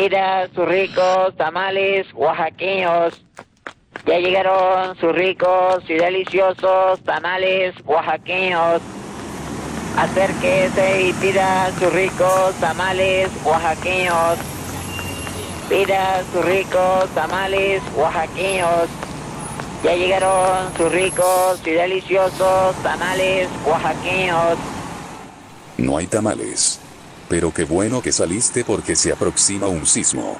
Pida sus ricos tamales oaxaqueños. Ya llegaron sus ricos y deliciosos tamales oaxaqueños. Acérquese y pida sus ricos tamales oaxaqueños. Pida sus ricos tamales oaxaqueños. Ya llegaron sus ricos y deliciosos tamales oaxaqueños. No hay tamales. Pero qué bueno que saliste porque se aproxima un sismo.